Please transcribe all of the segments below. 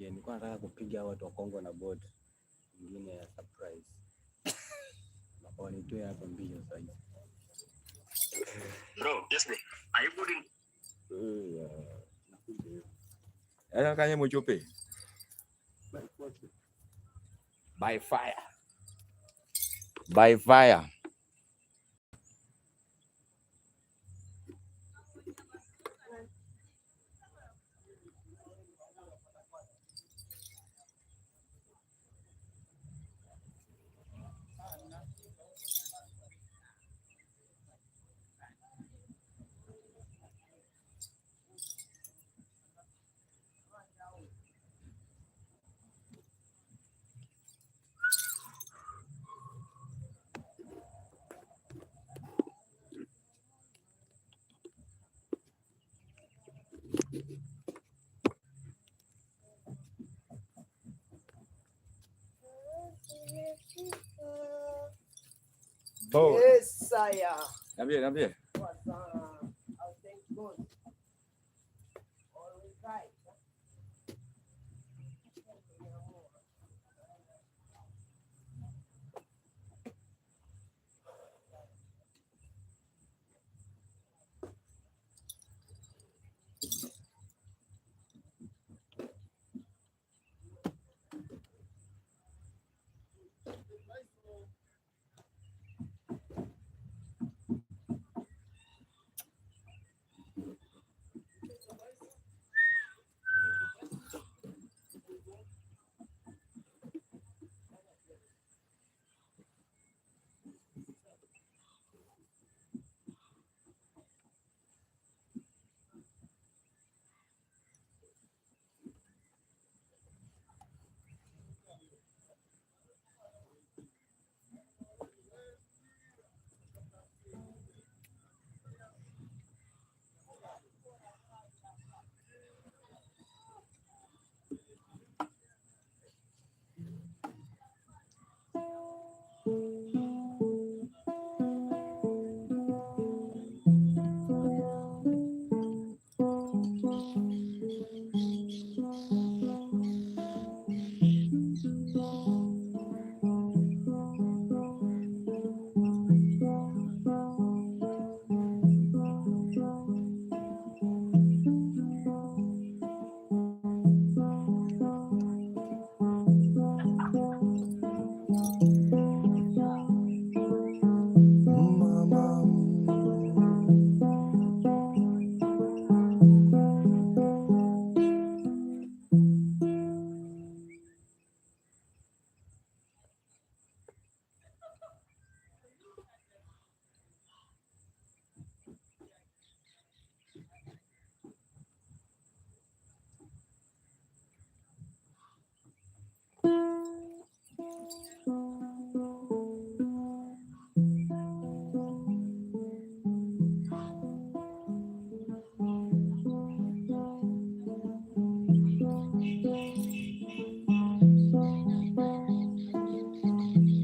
nilikuwa nataka kupiga watu wa Kongo na bot nyingine ya surprise. Wanitoe hapa mbio sasa hivi. Bro, yes bro. Are you good? Ana kanye mochope. By fire. By fire. Oh. Yes, saya. Niambie. I'll thank God. Always right.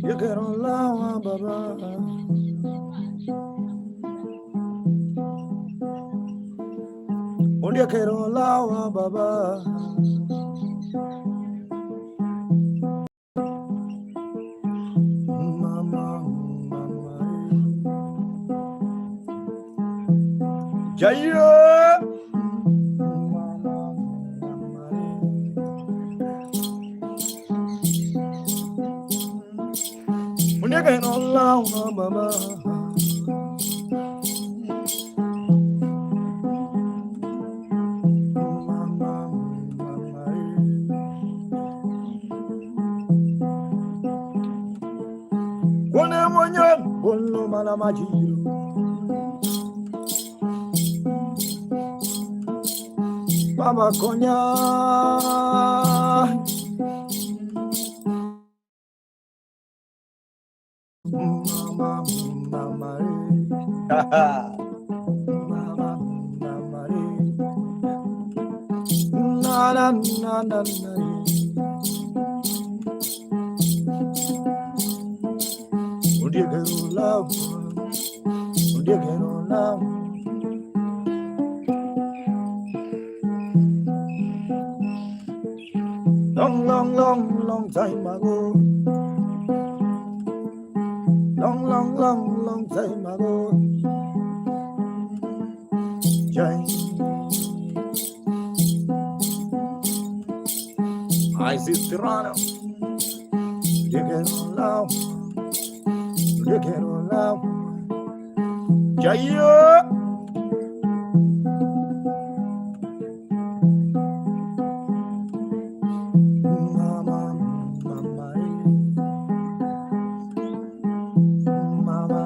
You get on loud, baba. You get on loud, baba. Jaya. You get on loud, baba. Bolo malamajiyo Mama konya Mama na na na love, love. Long, long, long, long time ago. Long, long, long, long time ago. I see Tirana. You get on loud. You get on loud. Jaya. Mama, mama, mama, mama.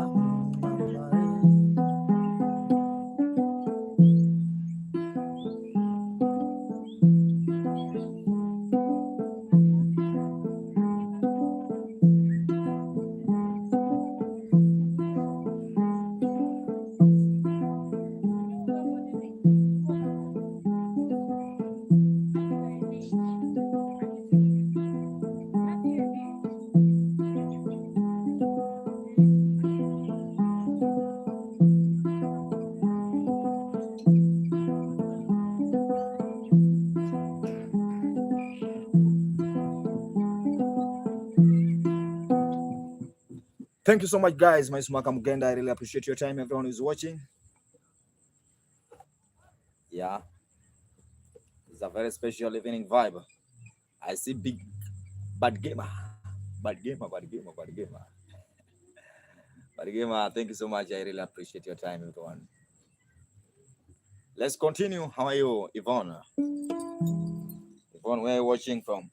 Thank you so much, guys. My Sumaka Mugenda. I really appreciate your time. Everyone who's watching. Yeah, it's a very special evening vibe. I see big bad gamer. Bad gamer. Thank you so much. I really appreciate your time, everyone. Let's continue. How are you, Yvonne? Yvonne, where are you watching from?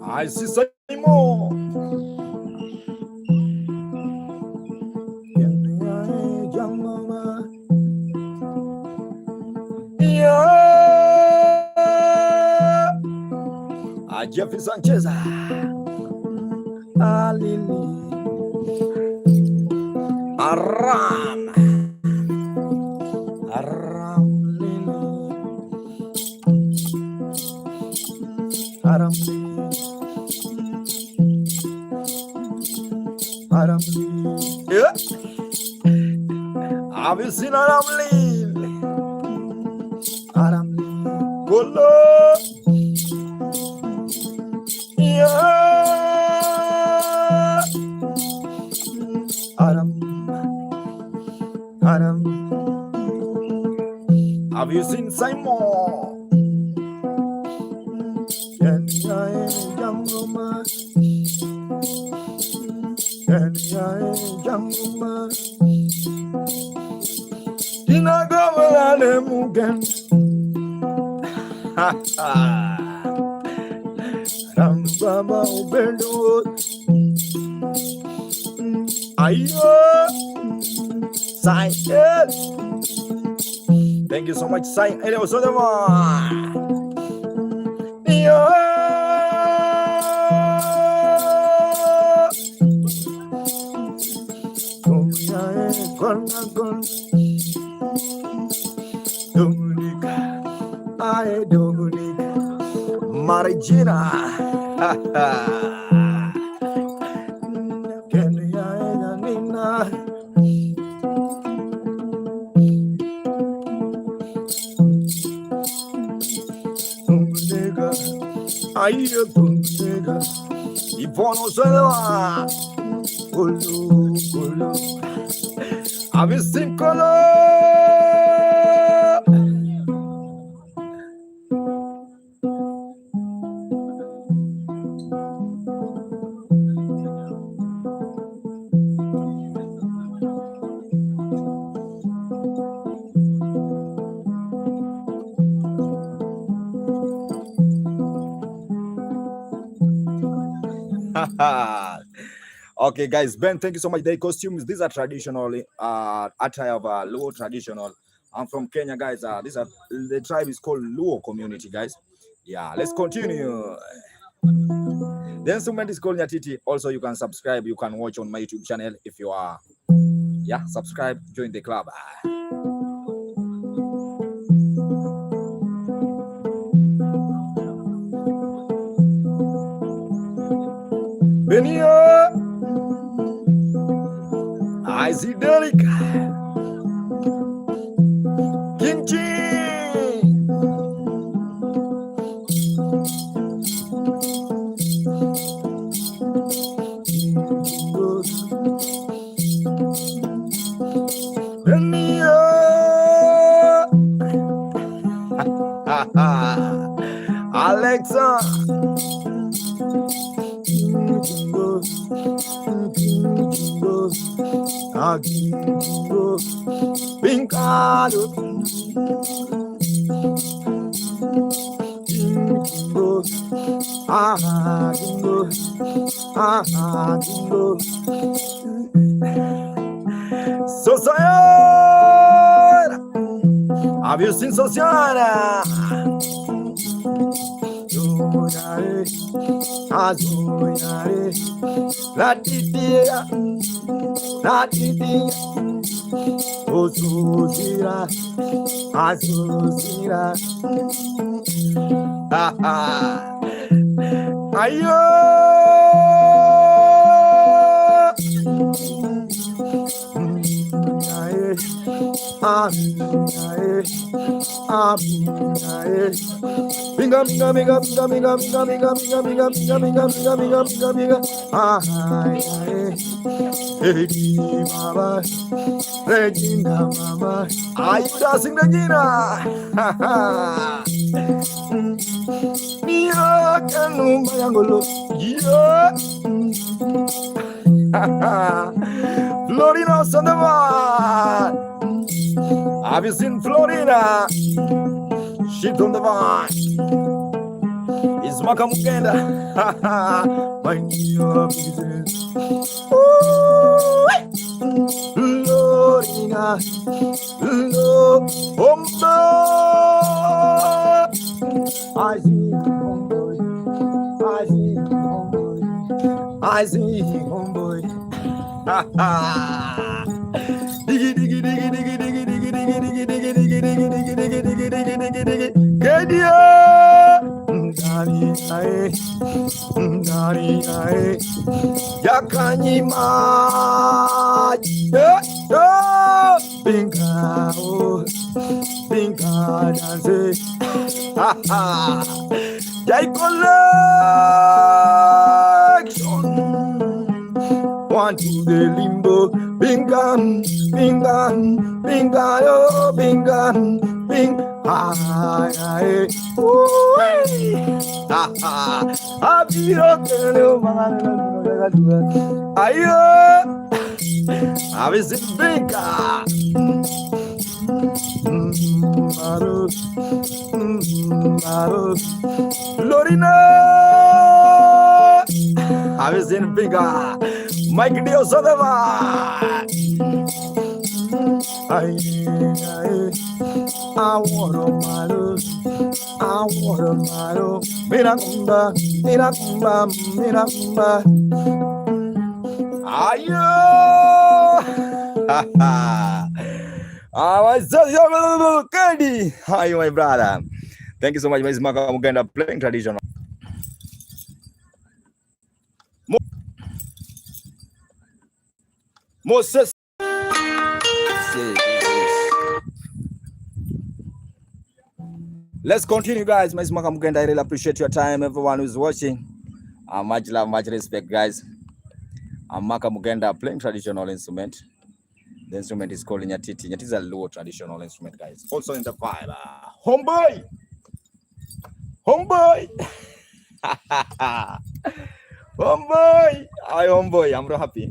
I see Simon. Yeah. Jeffrey Sanchez. Alili. Aram. Aram Lili. Aram Lili. Aram Lili. Yeah. Have you seen Aram Lili? Aram Lili. Golo. Yeah. Aram. Have you seen Simon? Thank you so much, Sai. Hello, so Dominica, Marigina. Yvonne Osana. Have you seen color? Okay, guys, Ben, thank you so much. The costumes, these are traditional attire of Luo traditional. I'm from Kenya, guys. The tribe is called Luo community, guys. Yeah, let's continue. The instrument is called Nyatiti. Also, you can subscribe. You can watch on my YouTube channel if you are. Yeah, subscribe, join the club. Benio, Isidelic, Kimchi. Benio, Alexa. Pincado, Society, have you seen Society? Nyatiti, Osuzira, Azuzira. Ayo! Binga, binga, binga, binga, binga, binga, binga, binga, binga, binga, binga, binga, binga, binga. Lady Mama, Regina Mama. Are you dancing, Regina? Mia Kanuma Yangolo. Yeah. Florina Sandava. Have you seen Florina? She's on the vine. It's Makamukenda. Mind your business. Florina. Homeboy. I see homeboy. I see homeboy. I see homeboy. Diggy diggy diggy diggy diggy diggy diggy diggy diggy diggy diggy diggy diggy diggy diggy diggy diggy. Kedia. Nani ae, nani ae. Yakanyi ma. Binga oh, binga dance. Ha ha. Jai collection. One to the limbo, bingan, bingan, bingayo, bingan, bing, ay, ha ha, abiro kelo mangano, ayo, abis binga, maro, Lorina, abis binga. Mike Dio Sodava. I want a malo, I want a malo. Miracumba, miracumba, miracumba. Ayo! My son, Candy. How you, my brother? Thank you so much, Miss Makamuganda, playing traditional. Moses. Let's continue, guys. Miss Makamuganda, I really appreciate your time, everyone who's watching. Much love, much respect, guys. I'm Makamuganda, playing traditional instrument. The instrument is called Nyatiti. Nyatiti is a low traditional instrument, guys. Also in the vibe. Homeboy! Homeboy! Homeboy! Hi, homeboy. I'm real happy.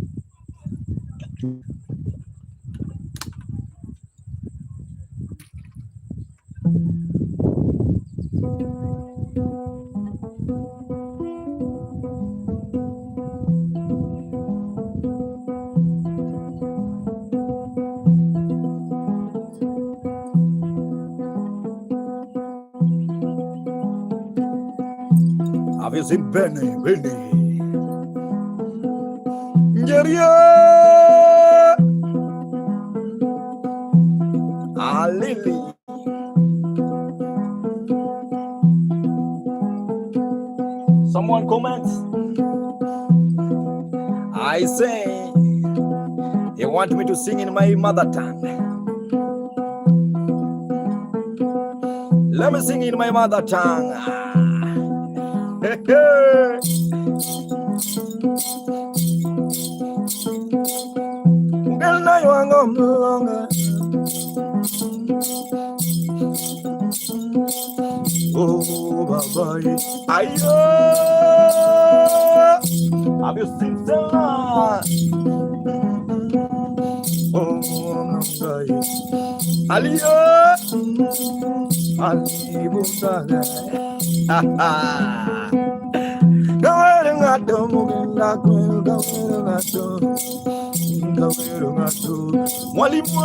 you seen Benny? Yeah. Lily. Someone comments. I say, you want me to sing in my mother tongue? Let me sing in my mother tongue. Oh, bye. Ayo. Have you seen Stella? Oh, bye. Aliyo. Ali Bundaga. Gawere ngato mugenda kwenda ngato. Gawere ngato. Mwalimu.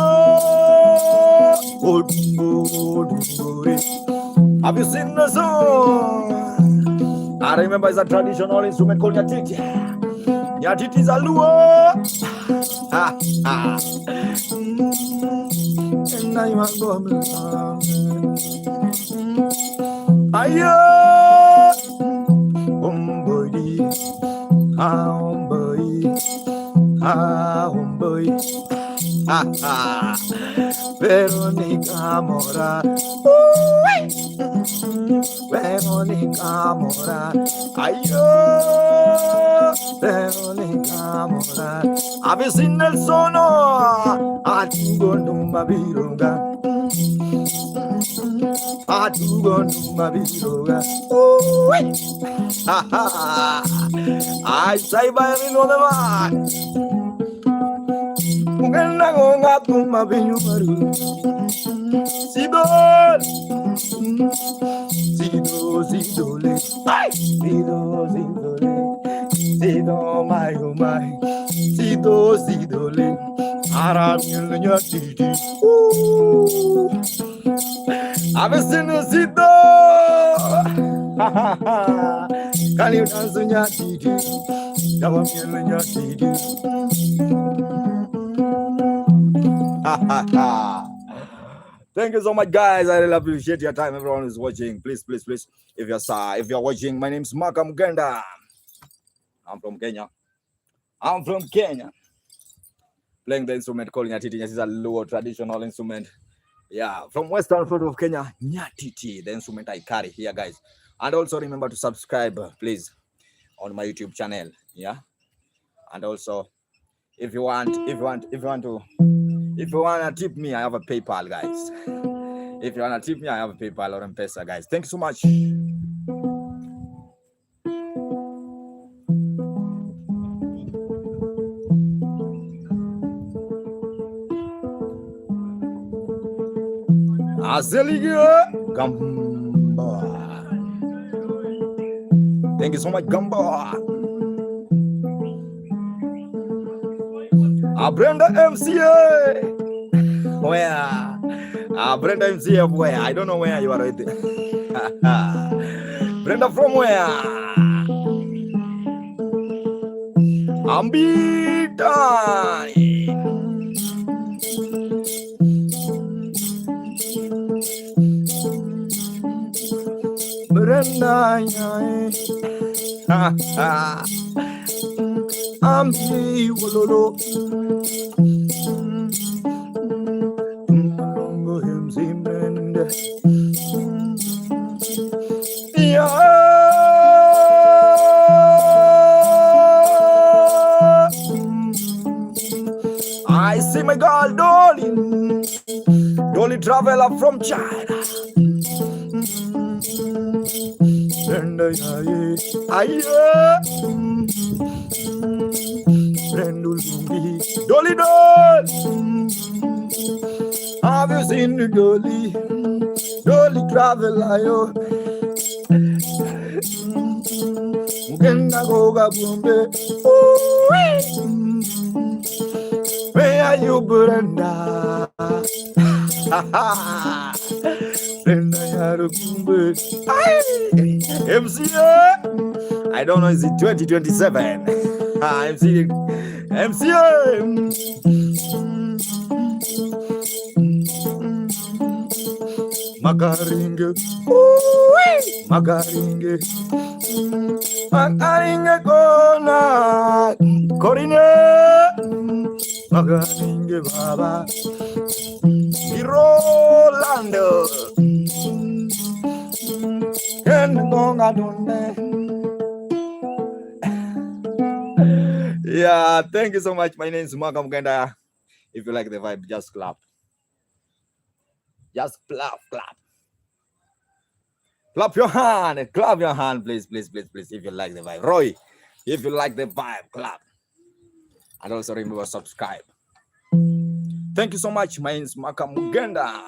Have you seen the song? I remember it's a traditional instrument called Nyatiti. Nyatiti is a luo. And I want to go. Ayo, boy, boy. Veronica Mora. Veronica Mora. Ayo, Veronica Mora. Have you seen the sono? Atugo numba biruga. Atugo numba biruga. I say by the man. Mugenda gonga tumba binyumaru. Sidol. Sidole. Sido my oh my. Sidole. Aramil Nyatiti. I've seen a Sido. Can you dance Nyatiti? Aramil Nyatiti. Thank you so much, guys. I really appreciate your time. Everyone who's watching, please, if you're watching, my name's Mark Mugenda. I'm from Kenya. Playing the instrument called Nyatiti. This is a low traditional instrument. Yeah, from western part of Kenya, Nyatiti, the instrument I carry here, guys. And also remember to subscribe, please, on my YouTube channel. Yeah, and also if you want to tip me, I have a PayPal, guys. If you want to tip me, I have a PayPal or M-Pesa, guys. Thank you so much. Gamba. Thank you so much, Gamba. Brenda MCA. Where? Brenda MCA, where? I don't know where you are right there. Brenda from where? Ambita. Brenda, Ambi wololo. I see my girl Dolly traveler from China. And Dolly doll. Have you seen the Dolly traveler, yo. Mugenda goga bumbe. Where are you, Brenda? Brenda. MCA. I don't know, is it 2027? MCA. Magaringe. Magaringe. Magaringe kona. Korine. Magaringe baba. Rolando. Yeah, thank you so much. My name is Magam Ganda. If you like the vibe, just clap. Just clap. Clap your hand. Clap your hand, please. If you like the vibe. Roy, if you like the vibe, clap. And also remember, subscribe. Thank you so much. My name is Magam Ganda.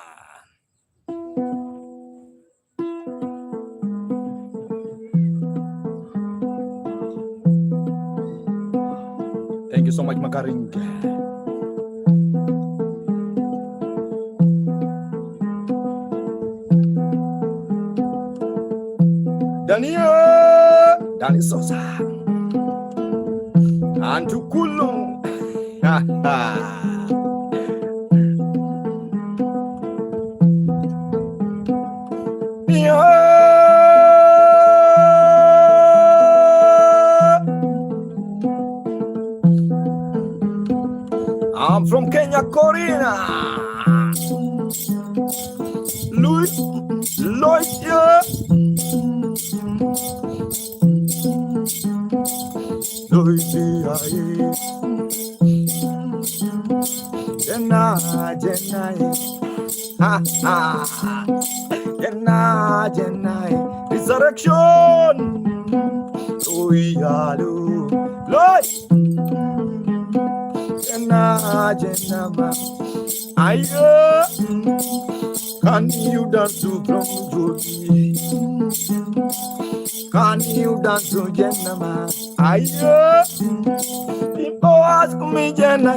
Thank you so much, Makaring. Dani Sosa. Antukulu. I'm from Kenya, Corina. Lloyd, yeah. Lloyd, Jenna, resurrection. Lloyd. Jenna, ayo, can you dance to from Jodi? Can you dance to Jenna? Ayo, people ask me Jenna,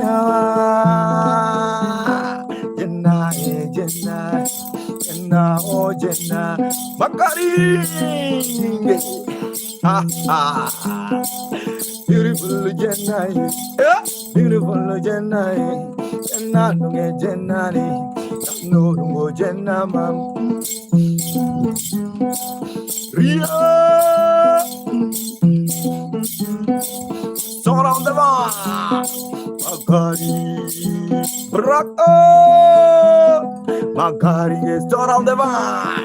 oh Jenna, Bakari, beautiful Jenna, yeah. Beautiful Jenna, Jenna, Jenna, no Jenna, mam. Ria, surround the bar, Magari, Bracco, Magari is surround the bar.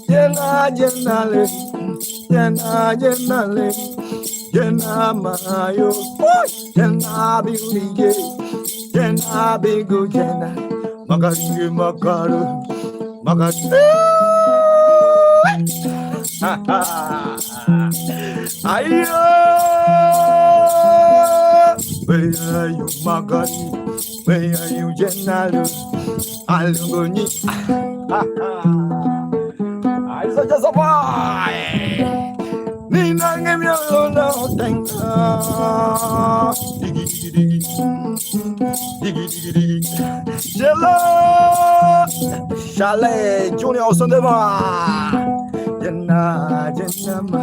Jenna, Jenna mayo, Jenna beauty, Jenna big Jenna, Magari Magaru, Magari. Ayo, where are you, Magari? Where are you, Jenna? Alungoni. I such a boy. Nina give you no thanks. Diggy. Chalet, Junior Sondeva. Jenna, Jenna.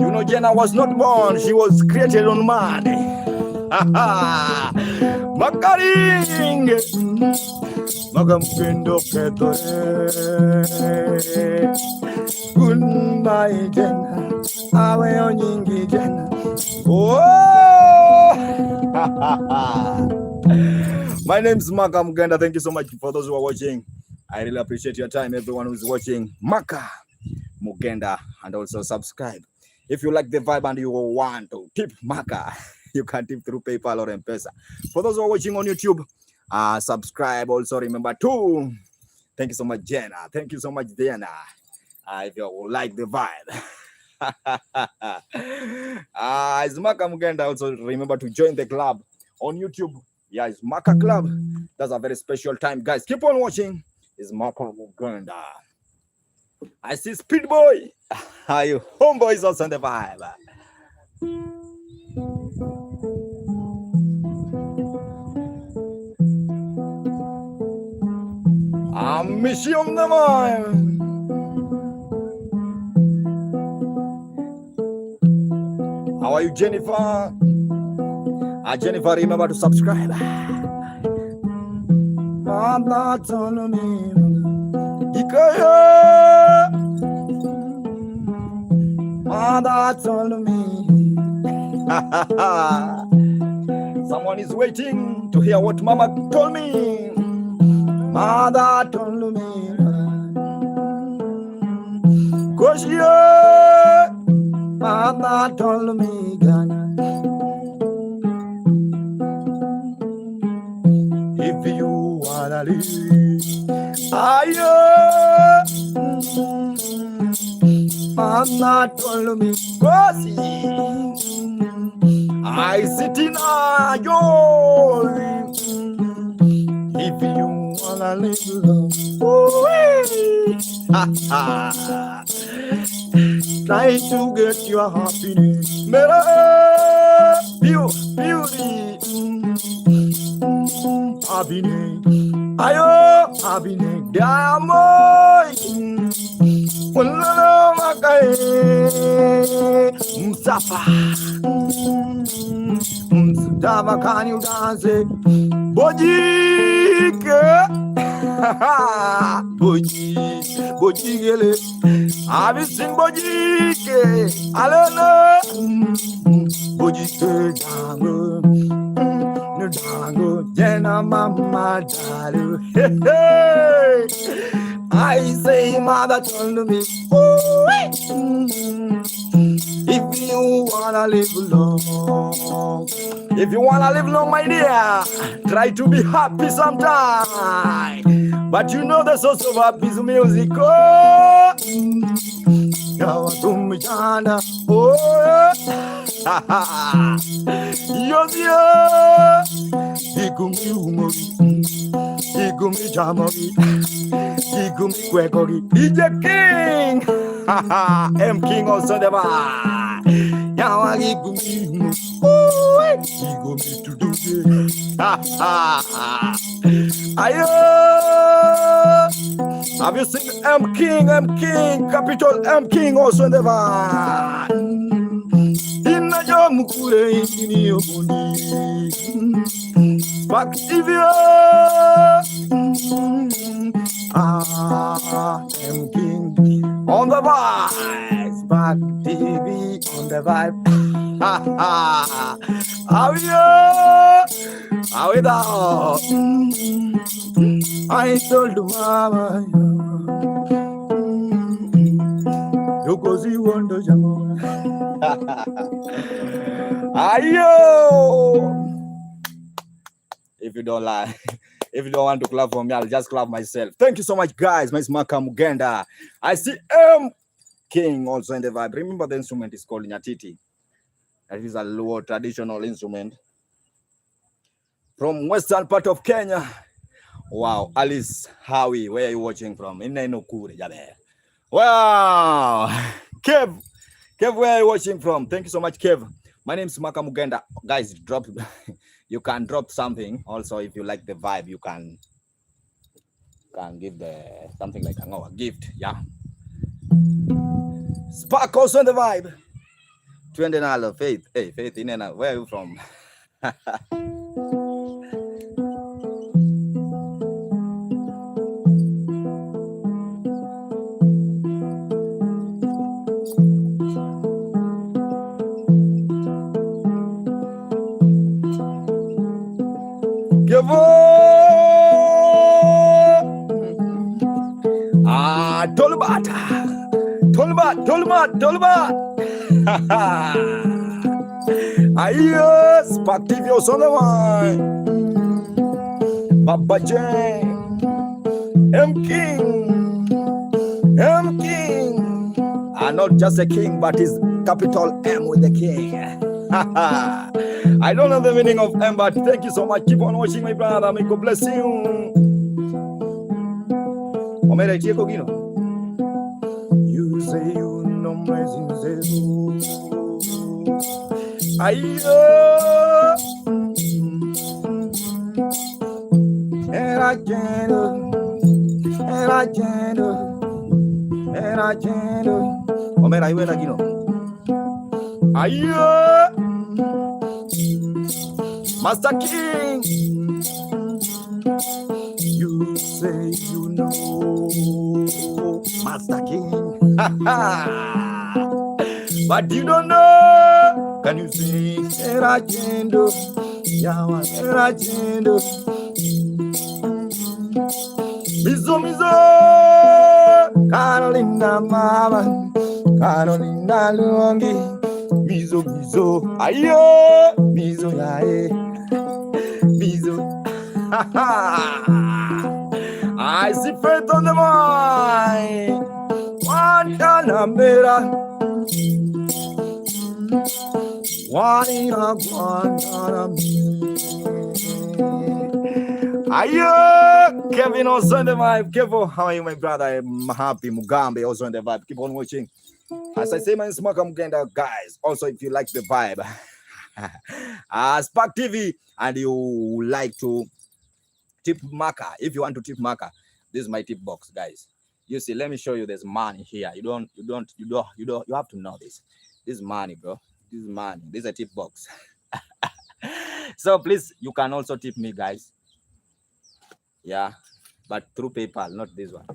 You know, Jenna was not born, she was created on man. Makaring. Magam Pendo Keto. Goodbye, Jenna. Awe Onyingi Jenna. Oh! My name is Magam Ganda. Thank you so much for those who are watching. I really appreciate your time, everyone who's watching. Maka Mugenda, and also subscribe. If you like the vibe and you want to tip Maka, you can tip through PayPal or M-Pesa. For those who are watching on YouTube, subscribe. Also remember to thank you so much, Jenna. Thank you so much, Diana. If you like the vibe. It's Maka Mugenda. Also remember to join the club on YouTube. Yeah, it's Maka Club. That's a very special time, guys. Keep on watching. It's Maka Mugenda. I see Speed Boy. Are you homeboys also on the vibe? miss you on the mind. How are you, Jennifer? Jennifer, remember to subscribe. Mother told me, Mother told me. Someone is waiting to hear what Mama told me. Mother told me. Cause Mother told me, Ghana. If you wanna live, Mama told me, cause I sit in a joy. If you wanna live love, try to get your happiness. Beauty, happiness. Ayo, happiness. Diamond. Ulala makae. Mustafa. Mustafa, can you dance? Bojike. Bojigele. Have you seen Bojike? Alona. Bojike dango. Dango. Jena mama dalu. Hey. I say, Mother told me, if you wanna live long, my dear, try to be happy sometime. But you know the source of happy is music. Oh, DJ King, M King also the man. Have you seen M King, capital M King also the man. Inna jamukure ini obuni. Back TV. M King on the vibes, back TV on the vibe. How you down? I told Mama, you go see wonder Jamo. Ayo! If you don't lie. If you don't want to clap for me, I'll just clap myself. Thank you so much, guys. My Maka Mugenda. I see M King also in the vibe. Remember the instrument is called Nyatiti. That is a low traditional instrument from western part of Kenya. Wow, Alice Howie, where are you watching from? In Nainokure, Jabe. Wow, Kev, where are you watching from? Thank you so much, Kev. My name is Maka Mugenda. Guys, drop. You can drop something. Also, if you like the vibe, you can give the something like a gift. Yeah. Spark also in the vibe. $20 Faith. Hey, Faith, where are you from? Tolbat. Ayo, Spark TV also the one. Baba J, M King. Not just a king, but is capital M with the king. I don't know the meaning of M, but thank you so much. Keep on watching, my brother. May God bless you. You say you know my sins. And I can't. Omera iwela gino. Ayo, Master King. You say you know, Master King. But you don't know. Can you sing? Eragendo, yawa eragendo. Mizo mizo, Carolina mama, Carolina longi. Mizo mizo, ayo, mizo yae, mizo. I see faith on the mind. One Canamera, one in a Ayo, Kevin also on the vibe. Kevo, how are you, my brother? I'm happy. Mugambe also on the vibe. Keep on watching. As I say, my smoke, I'm getting that, guys. Also, if you like the vibe, Spark TV, and you like to tip marker, if you want to tip marker, this is my tip box, guys. You see, let me show you. There's money here. You have to know this. This is money, bro. This is money. This is a tip box. So please, you can also tip me, guys. Yeah, but through PayPal, not this one.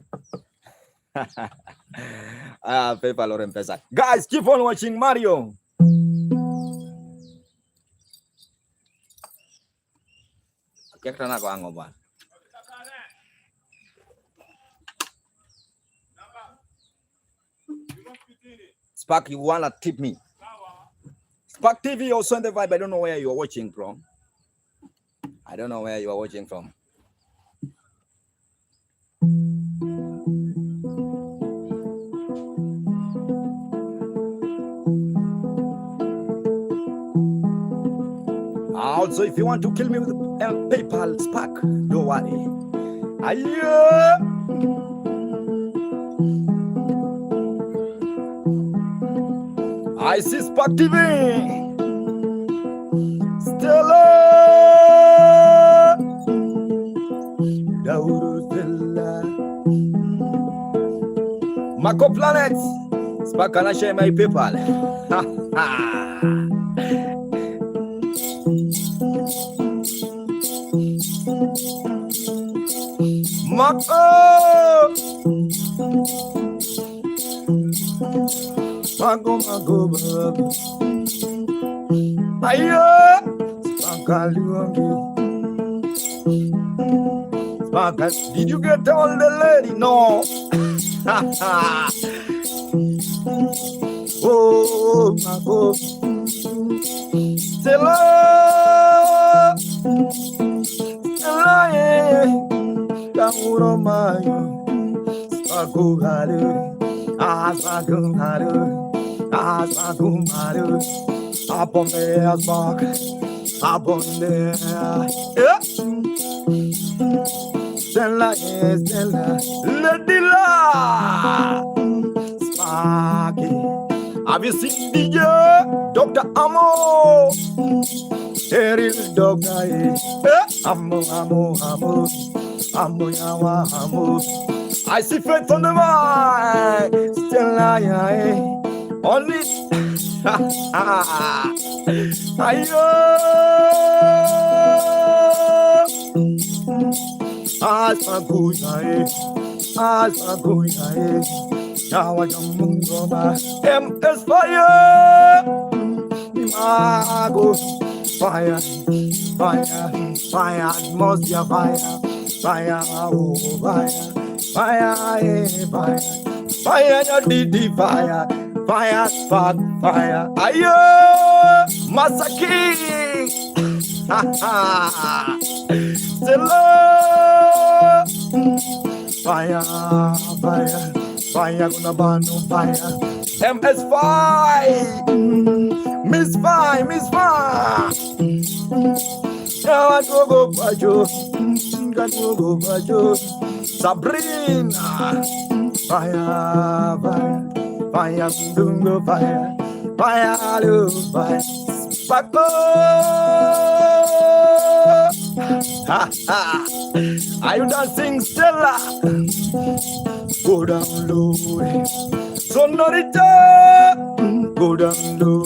PayPal or M-Pesa. Guys, keep on watching Mario. Spark, you wanna tip me? Spark TV also on the vibe. I don't know where you are watching from. Also, if you want to kill me with PayPal, Spark, don't worry. I see Spark TV. Stella. Marco Planet. Spark, can I share my PayPal? Marco. Ayo, Spark, did you get all the lady? No. Oh, Marco. Stella, Kamuro Mayo, Sparko Haru, Asako Haru, Asako Haru, up on the spark, up on the Stella, Stella, Ledilla, Sparky. Have you seen DJ Dr. Amo? Here is Dr. Amo. I see faith on the mind. Still on it. Ayo. Asaguyae. Yawajamungoma. MS fire. Mago. Fire. Atmosphere fire. Fire, oh, fire, your DD fire, spark, fire, ayo, Masaki, Stella, fire, gonna burn no fire, MS5, Miss Fire. Go Bajo, Sabrina, fire, Dungo, fire, Paco, Ha ha. Are you dancing, Stella? Go down low, Sonorita. go down low,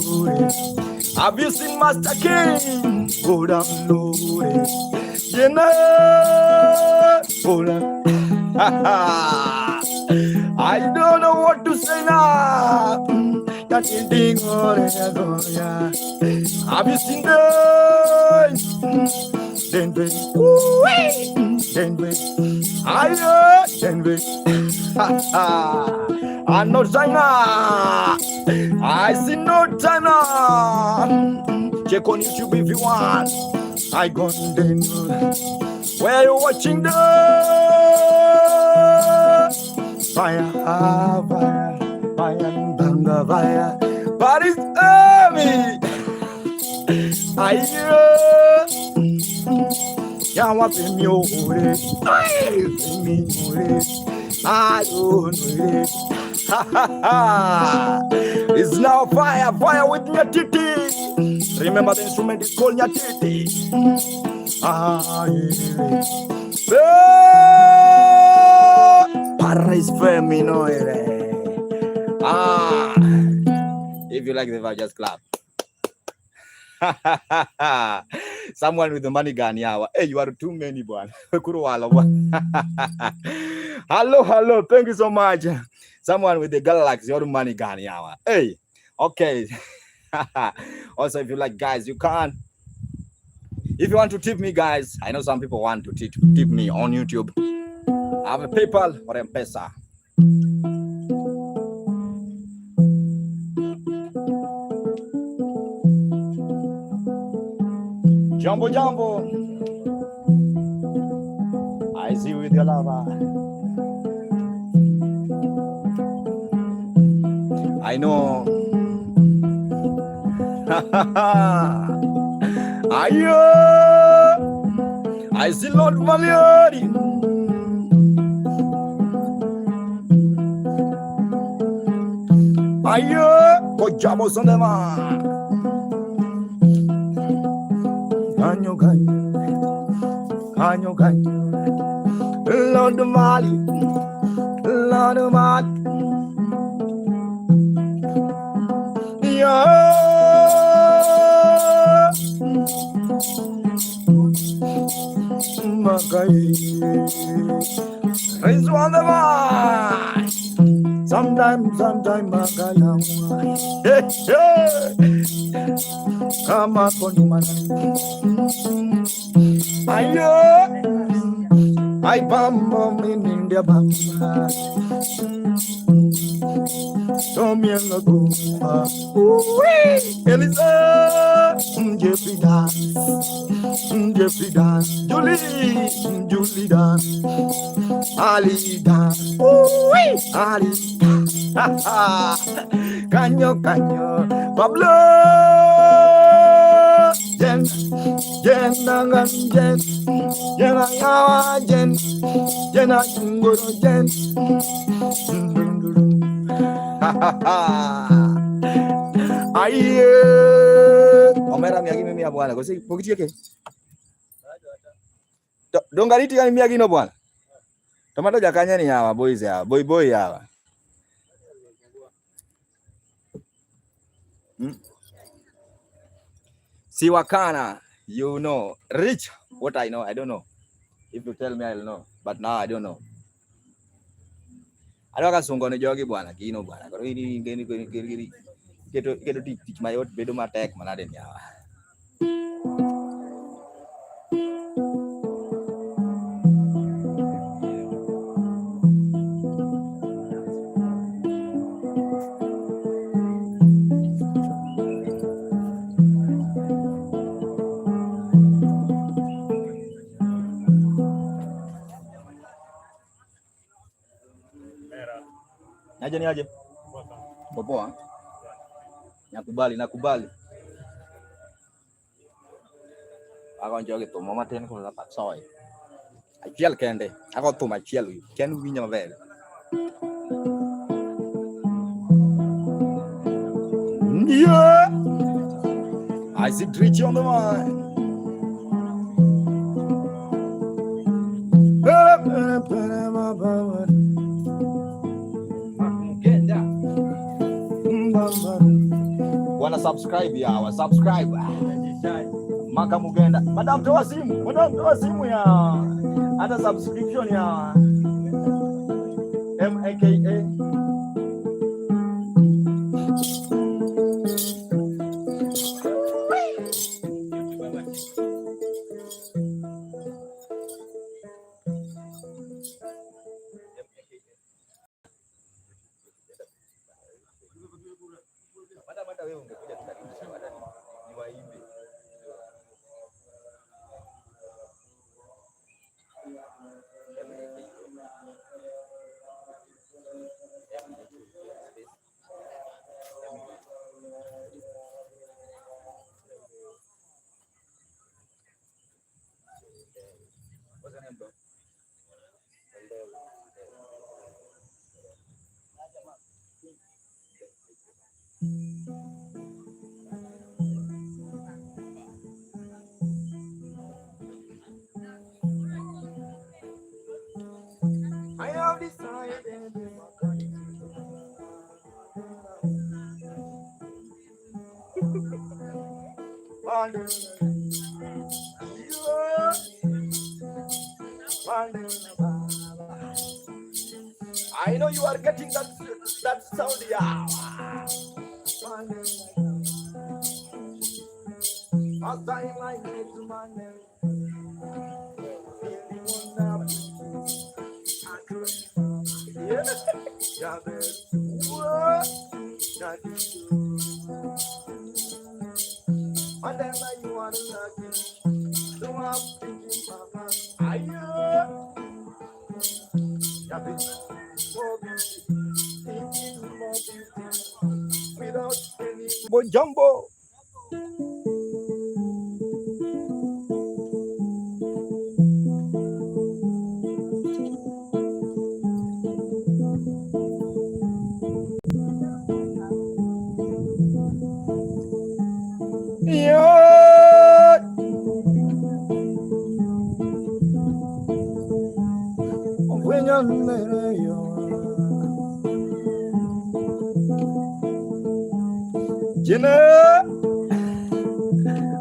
Have you seen Master King? go down low, You know. go down. I don't know what to say now. That is the go, yeah. Have you seen the Then wait, then wait, then wait. I'm not China. I see no China. Check on YouTube if you want. I gone then. Where you watching the Fire, fire, fire, banga, fire. Paris Army. I hear. Ya wapi miore, miore. I don't know. It's now fire with Nyatiti. Remember the instrument is called Nyatiti. Ah, yeah. Paris Feminoire. If you like the vibe, just clap. Someone with the money gun, yeah. Hey, you are too many, boy. Hello. Thank you so much. Someone with the galaxy, your money gun, yeah. Hey, okay. Also, if you like, guys, you can. If you want to tip me, guys, I know some people want to tip me on YouTube. I have a PayPal or M-Pesa. Jumbo. I see you with your lover. I know. I see Lord Valieri. Kojamos on the man. Ganyo, Lord Mali, yeah. Magai, Raise on the man. sometimes Magayam. Hey. Come up on man. I bam in India bamba. Don't me no go. Elisa. Jeffrey dance, Julie dance, Ali dance, Ali. Canyo, Pablo. Jen, nangan jen, ayawa jen, atungoro jen. Aye. Omera miagi mimi ya bwana. Kosi pokitie ke. Dongariti yani miagi no bwana. Tomato jakanya ni hawa boys hawa. Boy hawa. Siwakana, you know. Rich, what I know, I don't know. If you tell me, I'll know. But now I don't know. Adoka sungone jogi bwana, kino bwana. Karo ini keto teach mayot bedo matek manade nyawa. Aje. Popoa. Nakubali. Ako njoge to mama ten ko la patsoy. Achiel kende. Ako to machiel wi. Ken winyo maber. Yeah. I see Rich on the line. Wana subscribe ya wa subscribe. Maka Mugenda. Madam toa simu ya. Hata subscription ya MAKA. I have decided I know you are getting that sound, yeah. As I like it to my name. And then you want to lucky. So I'm thinking, Mama, I know. Without any jumbo.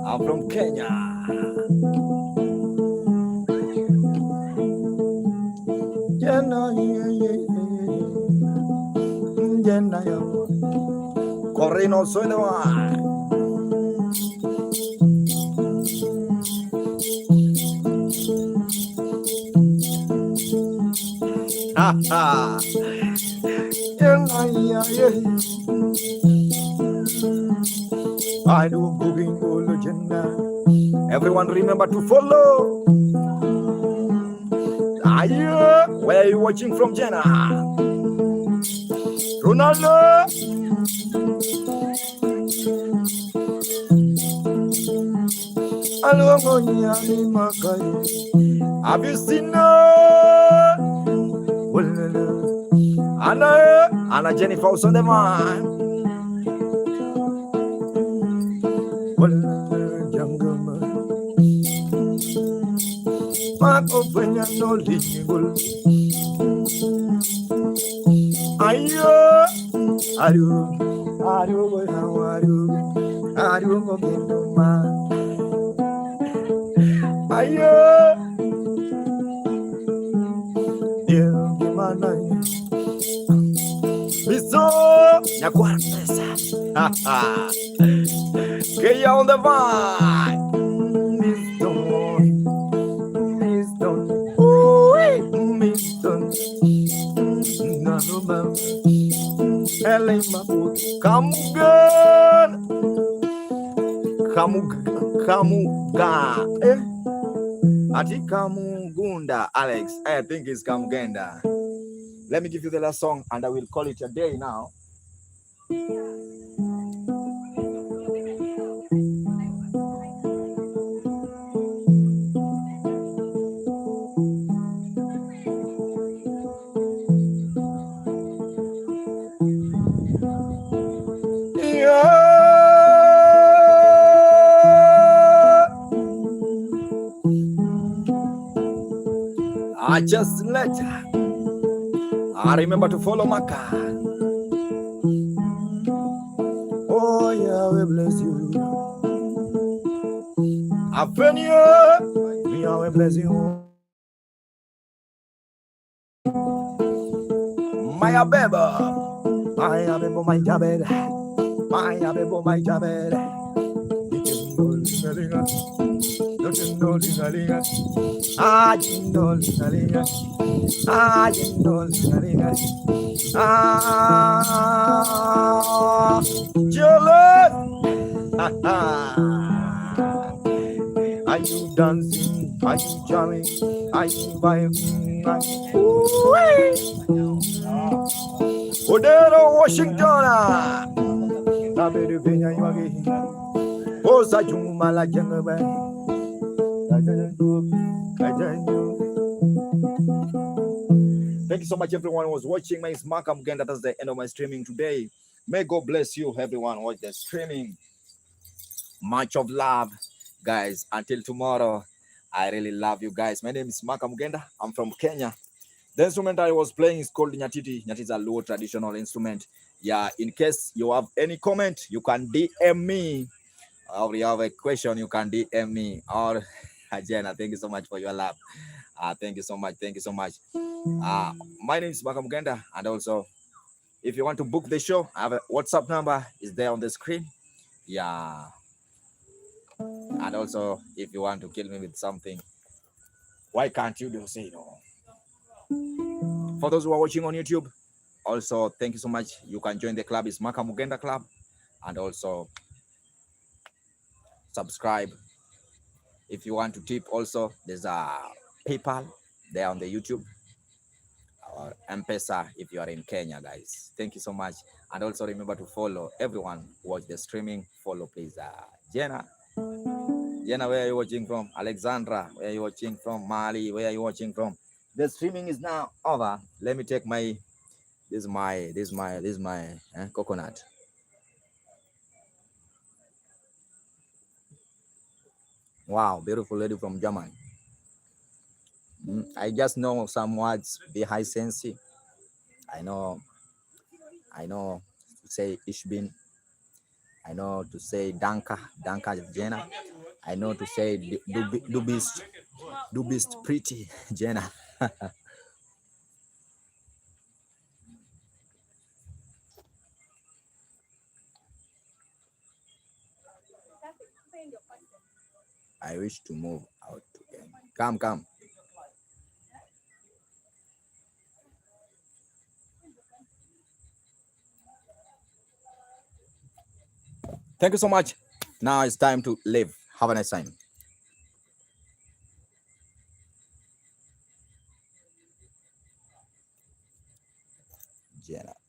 I'm from Kenya. Corrino, soy de I do cooking everyone remember to follow. Where are you watching from, Jenna? Ronaldo. Have you seen Anna Jennifer was on the mind. Get on the vine. Kamuga. Ati Kamugunda, Alex. I think it's Kamugenda. Let me give you the last song and I will call it a day now. I just remember to follow Maka. bless you. Avenue. Me I will bless you. My baby. My abebo, my jabed. My abebo, my jabed. Ah, jindo lingalinga. Ah, jindo lingalinga. Ah, Jealous. are you dancing? Are you jamming? Are you vibing? Odero Washington. Abede benya yage. Osa juma la jengebe. Thank you so much, everyone who was watching. My name is Malcolm again. That is the end of my streaming today. May God bless you, everyone. Watch the streaming. Much of love, guys. Until tomorrow, I really love you guys. My name is Malcolm Genda. I'm from Kenya. The instrument I was playing is called Nyatiti. Nyatiti is a low traditional instrument. Yeah, in case you have any comment, you can DM me. Or you have a question, you can DM me. Or Jenna, thank you so much for your love. Thank you so much. Thank you so much. My name is Malcolm Genda, and also, if you want to book the show, I have a WhatsApp number. Is there on the screen. Yeah. And also, if you want to kill me with something, why can't you just say no? For those who are watching on YouTube, also, thank you so much. You can join the club. It's Malcolm Genda Club. And also, subscribe. If you want to tip, also, there's a PayPal there on the YouTube. Or M-Pesa if you are in Kenya, guys. Thank you so much. And also remember to follow everyone who watch the streaming. Follow, please. Jenna, where are you watching from? Alexandra, where are you watching from? Mali, where are you watching from? The streaming is now over. Let me take my this is my coconut. Wow, beautiful lady from Germany. I just know some words behind sensi. I know to say ich bin. I know to say danka Jenna. I know to say du bist pretty Jenna. I wish to move out again. Come. Thank you so much. Now it's time to leave. Have a nice time. Jenna.